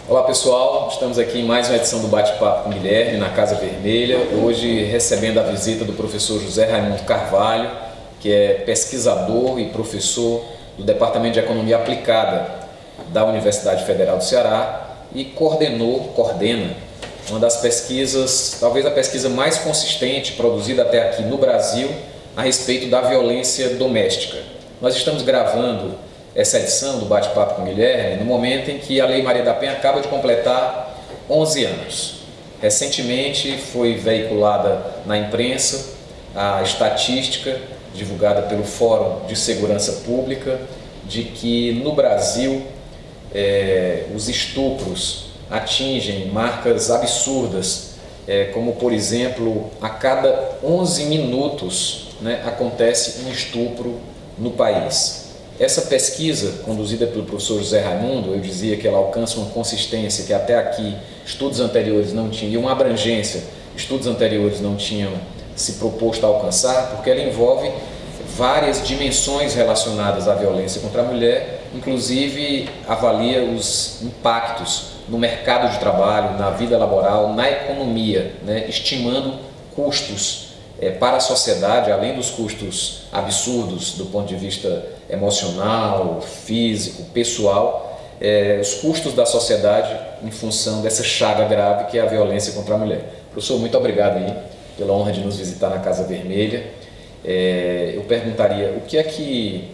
Olá pessoal, estamos aqui em mais uma edição do Bate-Papo com Guilherme, na Casa Vermelha. Hoje recebendo a visita do professor José Raimundo Carvalho, que é pesquisador e professor do Departamento de Economia Aplicada da Universidade Federal do Ceará e coordena uma das pesquisas, talvez a pesquisa mais consistente produzida até aqui no Brasil a respeito da violência doméstica. Nós estamos gravando essa edição do Bate-Papo com Guilherme no momento em que a Lei Maria da Penha acaba de completar 11 anos. Recentemente foi veiculada na imprensa a estatística divulgada pelo Fórum de Segurança Pública de que no Brasil os estupros atingem marcas absurdas, como por exemplo, a cada 11 minutos acontece um estupro no país. Essa pesquisa, conduzida pelo professor José Raimundo, eu dizia que ela alcança uma consistência que até aqui estudos anteriores não tinham, e uma abrangência estudos anteriores não tinham se proposto a alcançar, porque ela envolve várias dimensões relacionadas à violência contra a mulher, inclusive avalia os impactos no mercado de trabalho, na vida laboral, na economia, estimando custos para a sociedade, além dos custos absurdos do ponto de vista emocional, físico, pessoal, os custos da sociedade em função dessa chaga grave que é a violência contra a mulher. Professor, muito obrigado aí pela honra de nos visitar na Casa Vermelha. Eu perguntaria, o que é que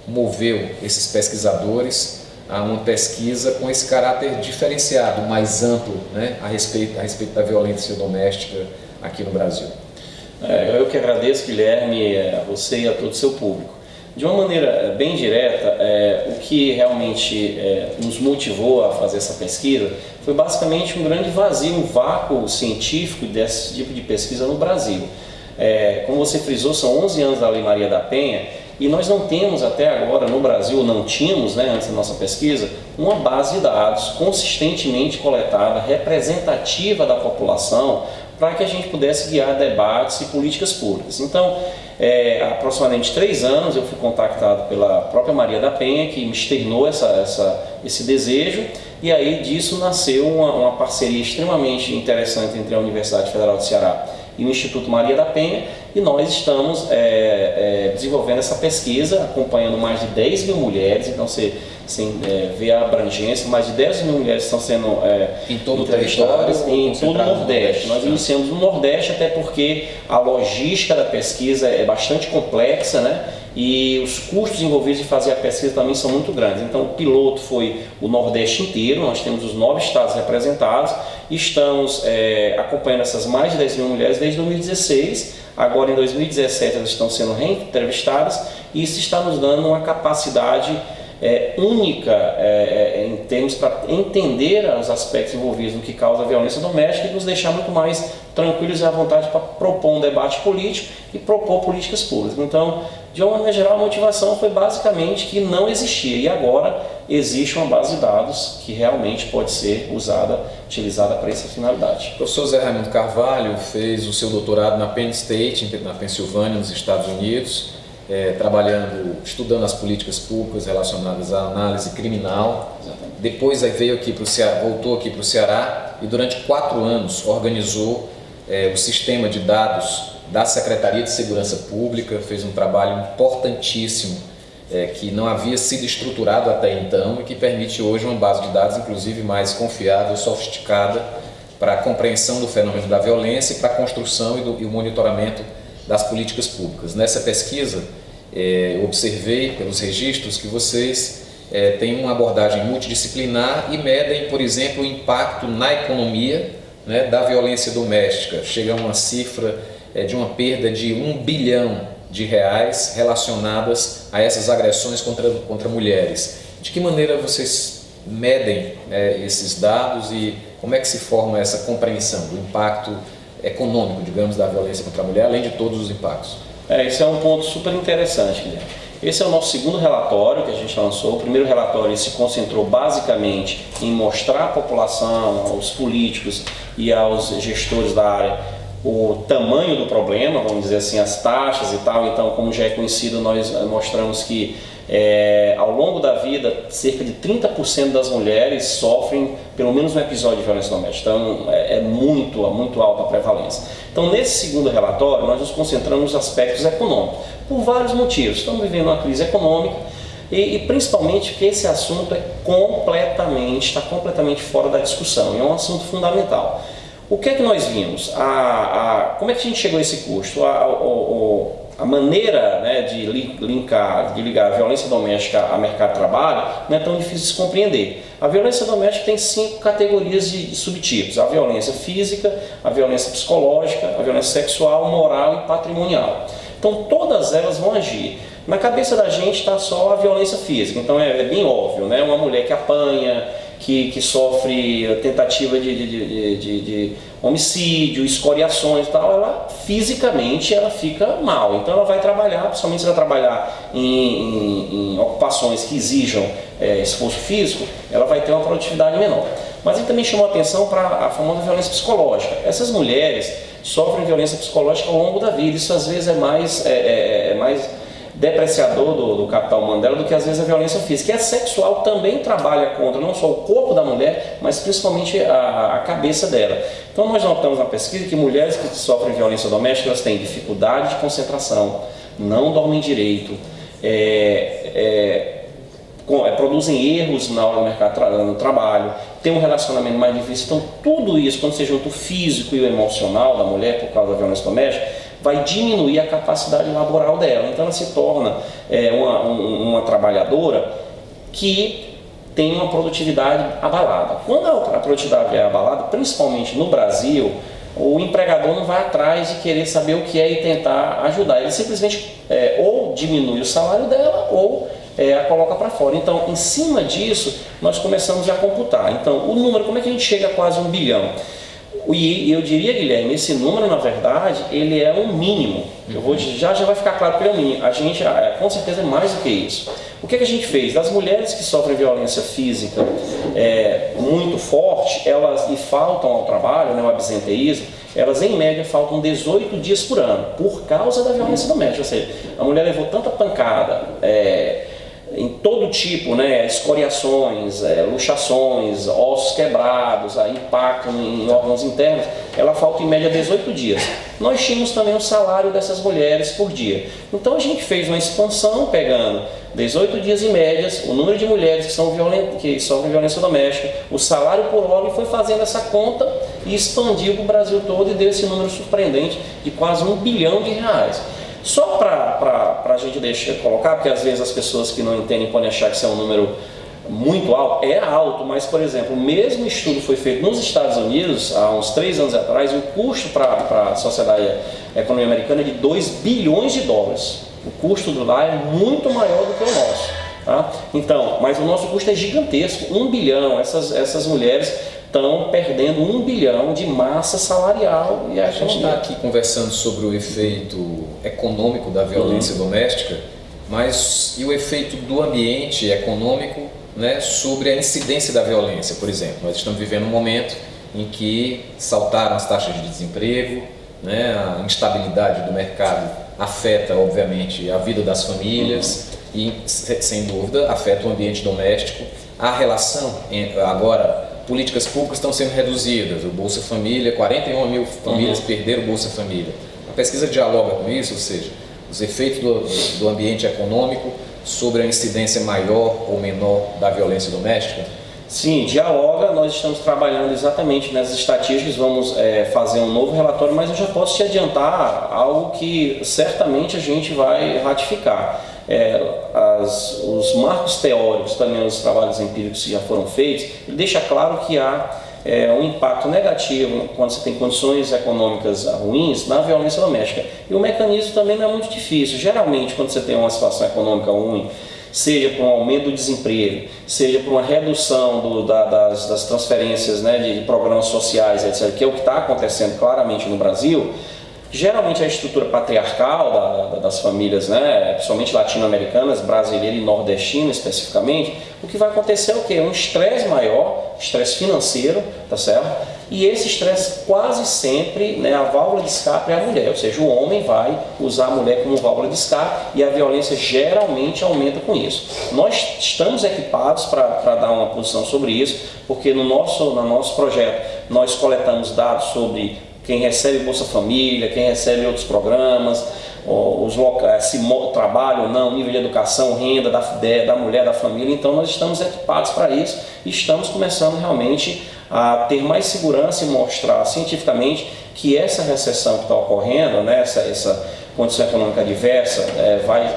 moveu esses pesquisadores a uma pesquisa com esse caráter diferenciado, mais amplo, a respeito da violência doméstica aqui no Brasil? Eu que agradeço, Guilherme, a você e a todo o seu público. De uma maneira bem direta, o que realmente nos motivou a fazer essa pesquisa foi basicamente um grande vazio, um vácuo científico desse tipo de pesquisa no Brasil. Como você frisou, são 11 anos da Lei Maria da Penha e nós não temos até agora no Brasil, não tínhamos antes da nossa pesquisa, uma base de dados consistentemente coletada, representativa da população, para que a gente pudesse guiar debates e políticas públicas. Então, há aproximadamente 3 anos eu fui contactado pela própria Maria da Penha, que me externou esse desejo, e aí disso nasceu uma parceria extremamente interessante entre a Universidade Federal do Ceará e o Instituto Maria da Penha, e nós estamos desenvolvendo essa pesquisa, acompanhando mais de 10 mil mulheres, então você vê a abrangência, mais de 10 mil mulheres estão sendo em todo o território, em todo o Nordeste. Nós iniciamos no Nordeste, até porque a logística da pesquisa é bastante complexa, e os custos envolvidos em fazer a pesquisa também são muito grandes. Então o piloto foi o Nordeste inteiro, nós temos os 9 estados representados, e estamos acompanhando essas mais de 10 mil mulheres desde 2016, agora em 2017 elas estão sendo reentrevistadas, e isso está nos dando uma capacidade única em termos para entender os aspectos envolvidos no que causa a violência doméstica e nos deixar muito mais tranquilos e à vontade para propor um debate político e propor políticas públicas. Então, de uma maneira geral, a motivação foi basicamente que não existia, e agora existe uma base de dados que realmente pode ser utilizada para essa finalidade. O professor José Raimundo Carvalho fez o seu doutorado na Penn State, na Pensilvânia, nos Estados Unidos, estudando as políticas públicas relacionadas à análise criminal. Exatamente. Depois voltou aqui para o Ceará e durante 4 anos organizou o sistema de dados da Secretaria de Segurança Pública, fez um trabalho importantíssimo que não havia sido estruturado até então e que permite hoje uma base de dados inclusive mais confiável, sofisticada para a compreensão do fenômeno da violência e para a construção e o monitoramento das políticas públicas. Nessa pesquisa, eu observei pelos registros que vocês têm uma abordagem multidisciplinar e medem, por exemplo, o impacto na economia da violência doméstica. Chega a uma cifra de uma perda de R$1 bilhão relacionadas a essas agressões contra mulheres. De que maneira vocês medem esses dados e como é que se forma essa compreensão do impacto econômico, digamos, da violência contra a mulher, além de todos os impactos? Esse é um ponto super interessante, Guilherme. Esse é o nosso segundo relatório que a gente lançou. O primeiro relatório se concentrou basicamente em mostrar à população, aos políticos e aos gestores da área o tamanho do problema, vamos dizer assim, as taxas e tal. Então, como já é conhecido, nós mostramos que Ao longo da vida, cerca de 30% das mulheres sofrem pelo menos um episódio de violência doméstica. Então, é muito alta a prevalência. Então, nesse segundo relatório, nós nos concentramos nos aspectos econômicos, por vários motivos. Estamos vivendo uma crise econômica e principalmente porque esse assunto está completamente fora da discussão, e é um assunto fundamental. O que é que nós vimos? Como é que a gente chegou a esse custo? A maneira, né, de ligar a violência doméstica ao mercado de trabalho não é tão difícil de se compreender. A violência doméstica tem 5 categorias de subtipos: a violência física, a violência psicológica, a violência sexual, moral e patrimonial. Então todas elas vão agir. Na cabeça da gente está só a violência física, então é bem óbvio, né? Uma mulher que apanha, que sofre tentativa de homicídio, escoriações e tal, ela fisicamente ela fica mal. Então ela vai trabalhar, principalmente se ela trabalhar em ocupações que exijam esforço físico, ela vai ter uma produtividade menor. Mas ele também chamou a atenção para a famosa violência psicológica. Essas mulheres sofrem violência psicológica ao longo da vida. Isso às vezes é mais depreciador do capital humano dela do que às vezes a violência física. E a sexual também trabalha contra não só o corpo da mulher, mas principalmente a cabeça dela. Então nós notamos na pesquisa que mulheres que sofrem violência doméstica, elas têm dificuldade de concentração, não dormem direito, produzem erros na hora do mercado no trabalho, tem um relacionamento mais difícil. Então tudo isso, quando você junta o físico e o emocional da mulher por causa da violência doméstica, vai diminuir a capacidade laboral dela. Então ela se torna uma trabalhadora que tem uma produtividade abalada. Quando a produtividade é abalada, principalmente no Brasil, o empregador não vai atrás de querer saber o que é e tentar ajudar. Ele simplesmente ou diminui o salário dela ou a coloca para fora. Então, em cima disso, nós começamos a computar. Então, o número, como é que a gente chega a quase 1 bilhão? E eu diria, Guilherme, esse número, na verdade, ele é um mínimo. Já vai ficar claro que ele é um mínimo. A gente, com certeza, é mais do que isso. O que a gente fez? Das mulheres que sofrem violência física muito forte, e faltam ao trabalho, né, o absenteísmo, elas em média faltam 18 dias por ano, por causa da violência doméstica. Ou seja, a mulher levou tanta pancada, em todo tipo, né, escoriações, luxações, ossos quebrados, impacto em órgãos internos, ela falta em média 18 dias. Nós tínhamos também o salário dessas mulheres por dia. Então a gente fez uma expansão pegando 18 dias em médias, o número de mulheres que sofrem violência doméstica, o salário por hora, e foi fazendo essa conta e expandiu para o Brasil todo e deu esse número surpreendente de quase R$1 bilhão. Só para a gente colocar, porque às vezes as pessoas que não entendem podem achar que isso é um número muito alto. É alto, mas, por exemplo, o mesmo estudo foi feito nos Estados Unidos há uns 3 anos atrás, e o custo para a sociedade economia americana é de $2 bilhões. O custo do lá é muito maior do que o nosso. Tá? Então, mas o nosso custo é gigantesco, 1 bilhão. Essas mulheres estão perdendo 1 bilhão de massa salarial. E a gente está aqui conversando sobre o efeito econômico da violência doméstica, mas e o efeito do ambiente econômico, né, sobre a incidência da violência? Por exemplo, nós estamos vivendo um momento em que saltaram as taxas de desemprego, né, a instabilidade do mercado afeta, obviamente, a vida das famílias e, sem dúvida, afeta o ambiente doméstico. A relação, agora, políticas públicas estão sendo reduzidas, o Bolsa Família, 41 mil famílias perderam o Bolsa Família. A pesquisa dialoga com isso, ou seja, os efeitos do ambiente econômico sobre a incidência maior ou menor da violência doméstica? Sim, dialoga. Nós estamos trabalhando exatamente nessas estatísticas, vamos fazer um novo relatório, mas eu já posso te adiantar algo que certamente a gente vai ratificar. Os marcos teóricos, também os trabalhos empíricos que já foram feitos, deixa claro que há um impacto negativo quando você tem condições econômicas ruins na violência doméstica. E o mecanismo também não é muito difícil. Geralmente, quando você tem uma situação econômica ruim, seja por um aumento do desemprego, seja por uma redução das transferências, né, de programas sociais, etc., que é o que está acontecendo claramente no Brasil, geralmente a estrutura patriarcal das famílias, né, principalmente latino-americanas, brasileira e nordestina especificamente, o que vai acontecer é o quê? Um estresse maior, estresse financeiro, tá certo? E esse estresse quase sempre, né, a válvula de escape é a mulher, ou seja, o homem vai usar a mulher como válvula de escape e a violência geralmente aumenta com isso. Nós estamos equipados para dar uma posição sobre isso, porque no nosso projeto nós coletamos dados sobre quem recebe Bolsa Família, quem recebe outros programas, os locais, se trabalho ou não, nível de educação, renda da mulher, da família. Então nós estamos equipados para isso e estamos começando realmente a ter mais segurança e mostrar cientificamente que essa recessão que está ocorrendo, né, essa condição econômica adversa, vai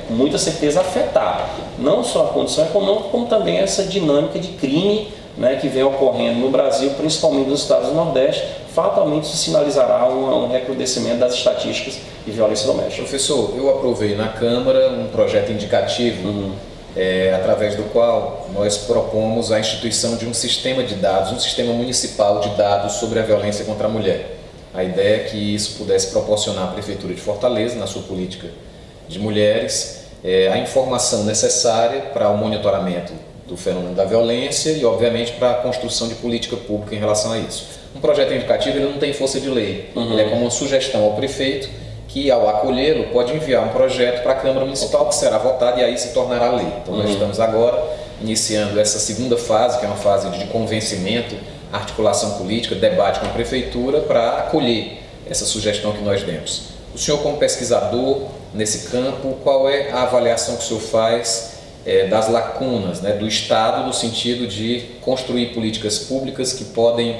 com muita certeza afetar não só a condição econômica, como também essa dinâmica de crime, né, que vem ocorrendo no Brasil, principalmente nos estados do Nordeste. Fatalmente se sinalizará um recrudescimento das estatísticas de violência doméstica. Professor, eu aprovei na Câmara um projeto indicativo, através do qual nós propomos a instituição de um sistema de dados, um sistema municipal de dados sobre a violência contra a mulher. A ideia é que isso pudesse proporcionar à Prefeitura de Fortaleza, na sua política de mulheres, a informação necessária para o monitoramento do fenômeno da violência e, obviamente, para a construção de política pública em relação a isso. Um projeto indicativo ele não tem força de lei, ele é como uma sugestão ao prefeito que, ao acolhê-lo, pode enviar um projeto para a Câmara Municipal que será votado e aí se tornará lei. Então nós estamos agora iniciando essa segunda fase, que é uma fase de convencimento, articulação política, debate com a Prefeitura para acolher essa sugestão que nós demos. O senhor, como pesquisador nesse campo, qual é a avaliação que o senhor faz das lacunas, né, do Estado no sentido de construir políticas públicas que podem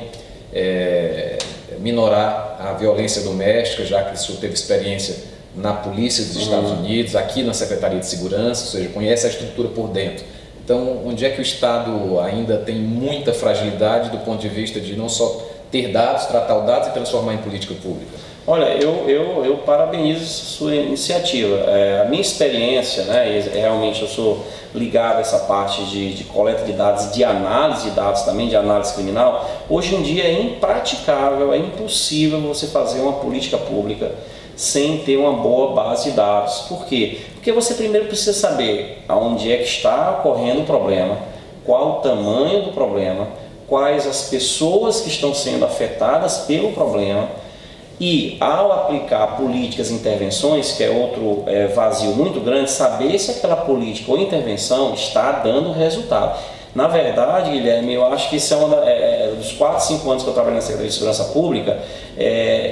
minorar a violência doméstica, já que o senhor teve experiência na Polícia dos Estados Unidos, aqui na Secretaria de Segurança, ou seja, conhece a estrutura por dentro. Então, onde é que o Estado ainda tem muita fragilidade do ponto de vista de não só ter dados, tratar os dados e transformar em política pública? Olha, eu parabenizo sua iniciativa. A minha experiência, né, realmente eu sou ligado a essa parte de coleta de dados, de análise de dados também, de análise criminal. Hoje em dia é impraticável, é impossível você fazer uma política pública sem ter uma boa base de dados. Por quê? Porque você primeiro precisa saber aonde é que está ocorrendo o problema, qual o tamanho do problema, quais as pessoas que estão sendo afetadas pelo problema. E, ao aplicar políticas e intervenções, que é outro vazio muito grande, saber se aquela política ou intervenção está dando resultado. Na verdade, Guilherme, eu acho que isso é dos 4, 5 anos que eu trabalho na Secretaria de Segurança Pública,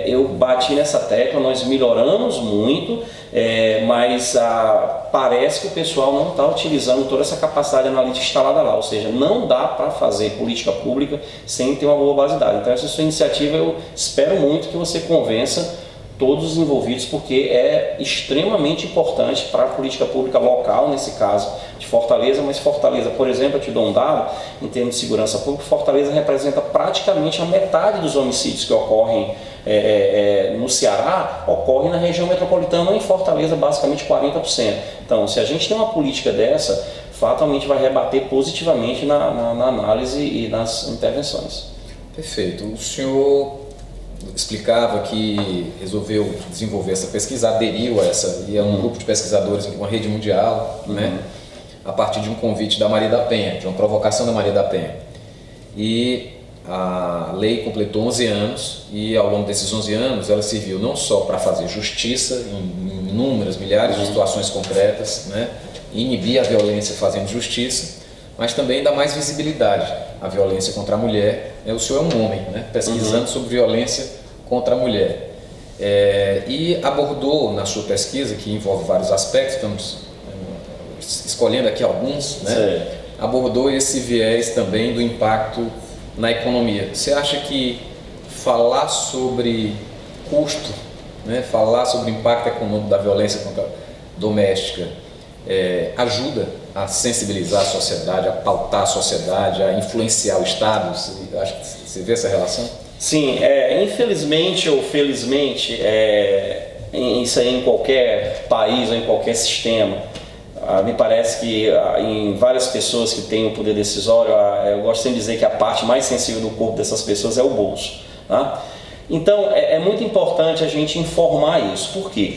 eu bati nessa tecla, nós melhoramos muito, mas parece que o pessoal não está utilizando toda essa capacidade analítica instalada lá, ou seja, não dá para fazer política pública sem ter uma boa base de dados. Então essa sua iniciativa eu espero muito que você convença todos os envolvidos, porque é extremamente importante para a política pública local, nesse caso de Fortaleza, mas Fortaleza, por exemplo, eu te dou um dado, em termos de segurança pública, Fortaleza representa praticamente a metade dos homicídios que ocorrem no Ceará, ocorrem na região metropolitana, em Fortaleza basicamente 40%. Então, se a gente tem uma política dessa, fatalmente vai rebater positivamente na análise e nas intervenções. Perfeito. O senhor explicava que resolveu desenvolver essa pesquisa, aderiu a essa, e é um grupo de pesquisadores, uma rede mundial, né, a partir de um convite da Maria da Penha, de uma provocação da Maria da Penha. E a lei completou 11 anos e, ao longo desses 11 anos, ela serviu não só para fazer justiça em inúmeras, milhares de situações concretas, né, inibir a violência fazendo justiça, mas também dar mais visibilidade à violência contra a mulher. O senhor é um homem, né, pesquisando sobre violência contra a mulher. E abordou na sua pesquisa, que envolve vários aspectos, estamos escolhendo aqui alguns, né, abordou esse viés também do impacto na economia. Você acha que falar sobre custo, né, falar sobre o impacto econômico da violência doméstica ajuda a sensibilizar a sociedade, a pautar a sociedade, a influenciar o Estado? Acho que você vê essa relação? Sim, infelizmente ou felizmente, isso aí em qualquer país ou em qualquer sistema, me parece que em várias pessoas que têm o poder decisório, eu gosto sempre de dizer que a parte mais sensível do corpo dessas pessoas é o bolso, tá? Então é muito importante a gente informar isso. Por quê?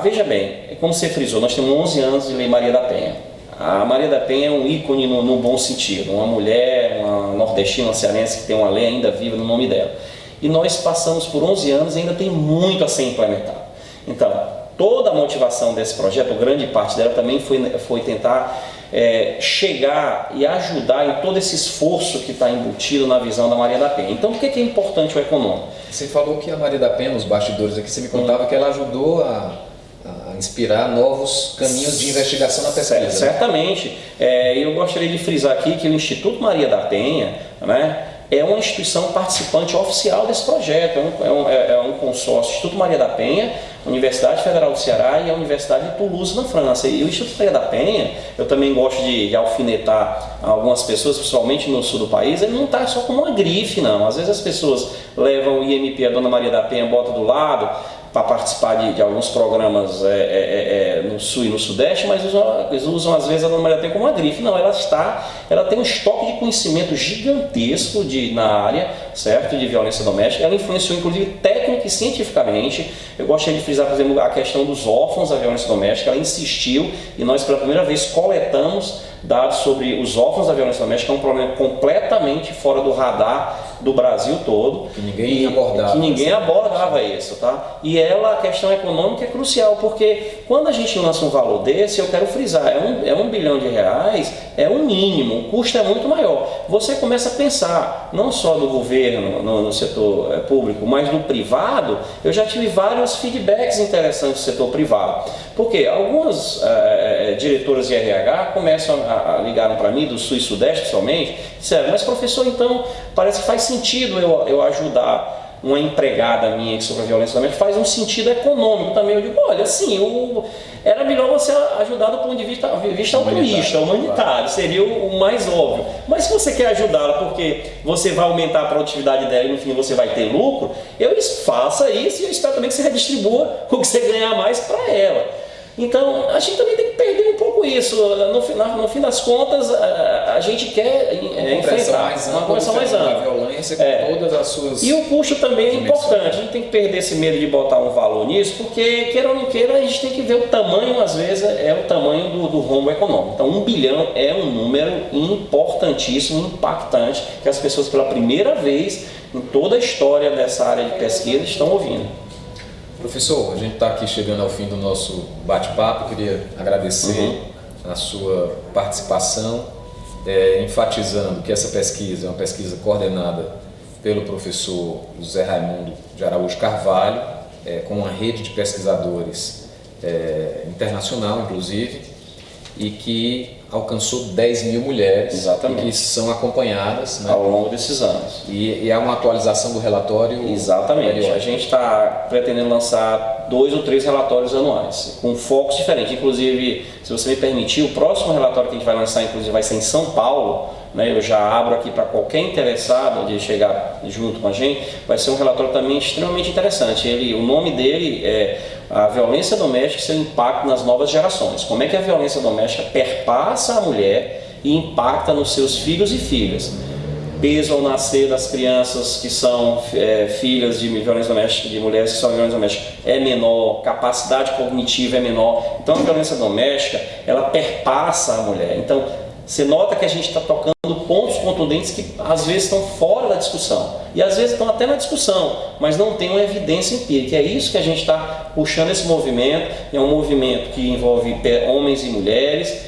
Veja bem, como você frisou, nós temos 11 anos de Lei Maria da Penha. A Maria da Penha é um ícone no bom sentido, uma mulher, uma nordestina, uma cearense que tem uma lei ainda viva no nome dela. E nós passamos por 11 anos e ainda tem muito a ser implementado. Então, toda a motivação desse projeto, grande parte dela também foi tentar chegar e ajudar em todo esse esforço que está embutido na visão da Maria da Penha. Então, por que é importante o econômico? Você falou que a Maria da Penha, nos bastidores aqui, você me contava que ela ajudou a inspirar novos caminhos de investigação na pesquisa. Certamente. Eu gostaria de frisar aqui que o Instituto Maria da Penha, né, é uma instituição participante oficial desse projeto, é um consórcio, Instituto Maria da Penha, Universidade Federal do Ceará e a Universidade de Toulouse, na França. E o Instituto Maria da Penha, eu também gosto de alfinetar algumas pessoas, principalmente no sul do país, ele não está só como uma grife, não. Às vezes as pessoas levam o IMP, a Dona Maria da Penha, bota do lado, para participar de alguns programas no sul e no sudeste, mas eles usam às vezes a Dona Maria da Penha como uma grife. Não, ela tem um estoque de conhecimento gigantesco na área, certo, de violência doméstica. Ela influenciou inclusive técnica e cientificamente. Eu gostaria de frisar, por exemplo, a questão dos órfãos da violência doméstica. Ela insistiu e nós pela primeira vez coletamos dados sobre os órfãos da violência doméstica, que é um problema completamente fora do radar do Brasil todo. Que ninguém abordava. Que ninguém abordava isso, tá? E a questão econômica é crucial, porque quando a gente lança um valor desse, eu quero frisar, é R$1 bilhão, é o mínimo, o custo é muito maior. Você começa a pensar, não só do governo, no setor público, mas do privado. Eu já tive vários feedbacks interessantes do setor privado. Porque algumas diretoras de RH ligaram para mim, do Sul e Sudeste principalmente, disseram, mas professor, então parece que faz sentido eu ajudar uma empregada minha que sofre violência doméstica, faz um sentido econômico também. Eu digo, olha, assim, era melhor você ajudar do ponto de vista altruísta, humanitário, seria o mais óbvio. Mas se você quer ajudá-la porque você vai aumentar a produtividade dela e no fim você vai ter lucro, faça isso e eu espero também que você redistribua o que você ganhar mais para ela. Então, a gente também tem que perder um pouco isso. No fim das contas, a gente quer enfrentar uma conversão mais ampla. A violência com todas as suas... E o custo também é importante. A gente tem que perder esse medo de botar um valor nisso, porque, queira ou não queira, a gente tem que ver o tamanho, às vezes, é o tamanho do rombo econômico. Então, R$1 bilhão é um número importantíssimo, impactante, que as pessoas, pela primeira vez em toda a história dessa área de pesquisa, estão ouvindo. Professor, a gente está aqui chegando ao fim do nosso bate-papo. Queria agradecer a sua participação, enfatizando que essa pesquisa é uma pesquisa coordenada pelo professor José Raimundo de Araújo Carvalho, com uma rede de pesquisadores internacional, inclusive, e que alcançou 10 mil mulheres. Exatamente. E que são acompanhadas, né, ao longo desses anos. E há uma atualização do relatório. Exatamente. A gente está pretendendo lançar 2 ou 3 relatórios anuais, com focos diferentes. Inclusive, se você me permitir, o próximo relatório que a gente vai lançar, inclusive, vai ser em São Paulo. Eu já abro aqui para qualquer interessado de chegar junto com a gente. Vai ser um relatório também extremamente interessante. O nome dele é a violência doméstica e seu impacto nas novas gerações. Como é que a violência doméstica perpassa a mulher e impacta nos seus filhos e filhas. Peso ao nascer das crianças que são filhas de violência doméstica, de mulheres que são violência doméstica, é menor, capacidade cognitiva é menor. Então a violência doméstica, ela perpassa a mulher. Então você nota que a gente está tocando pontos contundentes que às vezes estão fora da discussão e às vezes estão até na discussão, mas não tem uma evidência empírica. É isso que a gente está puxando esse movimento. É um movimento que envolve homens e mulheres,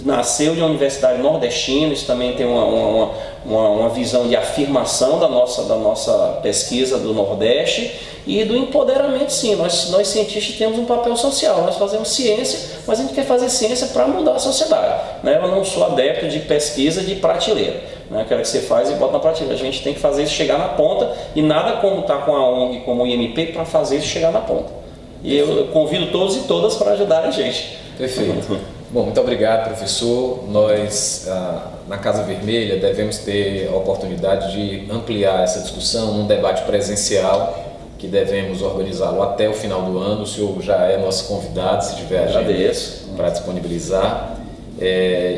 nasceu de uma universidade nordestina. Isso também tem uma visão de afirmação da nossa pesquisa do Nordeste e do empoderamento. Sim, nós cientistas temos um papel social, nós fazemos ciência, mas a gente quer fazer ciência para mudar a sociedade, né? Eu não sou adepto de pesquisa de prateleira, né? Aquela que você faz e bota na prateleira. A gente tem que fazer isso chegar na ponta e nada como estar com a ONG como o IMP para fazer isso chegar na ponta. E eu convido todos e todas para ajudar a gente. Perfeito. Bom, muito obrigado, professor. Nós, na Casa Vermelha, devemos ter a oportunidade de ampliar essa discussão num debate presencial que devemos organizá-lo até o final do ano. O senhor já é nosso convidado, se tiver agenda para disponibilizar.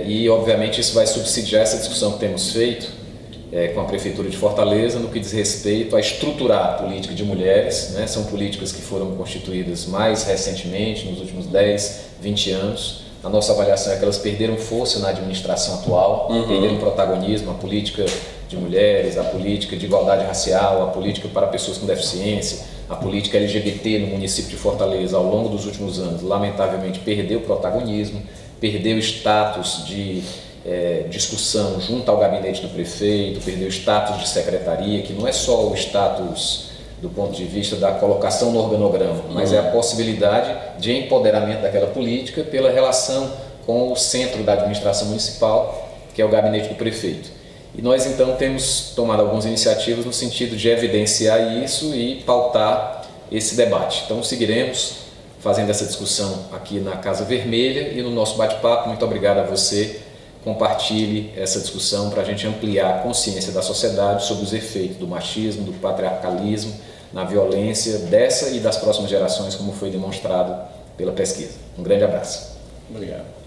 E, obviamente, isso vai subsidiar essa discussão que temos feito com a Prefeitura de Fortaleza no que diz respeito a estruturar a política de mulheres, né? São políticas que foram constituídas mais recentemente, nos últimos 10, 20 anos, a nossa avaliação é que elas perderam força na administração atual, perderam protagonismo, a política de mulheres, a política de igualdade racial, a política para pessoas com deficiência, a política LGBT no município de Fortaleza ao longo dos últimos anos, lamentavelmente perdeu protagonismo, perdeu status de discussão junto ao gabinete do prefeito, perdeu status de secretaria, que não é só o status do ponto de vista da colocação no organograma, mas é a possibilidade de empoderamento daquela política pela relação com o centro da administração municipal, que é o gabinete do prefeito. E nós então temos tomado algumas iniciativas no sentido de evidenciar isso e pautar esse debate. Então seguiremos fazendo essa discussão aqui na Casa Vermelha e no nosso bate-papo. Muito obrigado a você. Compartilhe essa discussão para a gente ampliar a consciência da sociedade sobre os efeitos do machismo, do patriarcalismo, na violência dessa e das próximas gerações, como foi demonstrado pela pesquisa. Um grande abraço. Obrigado.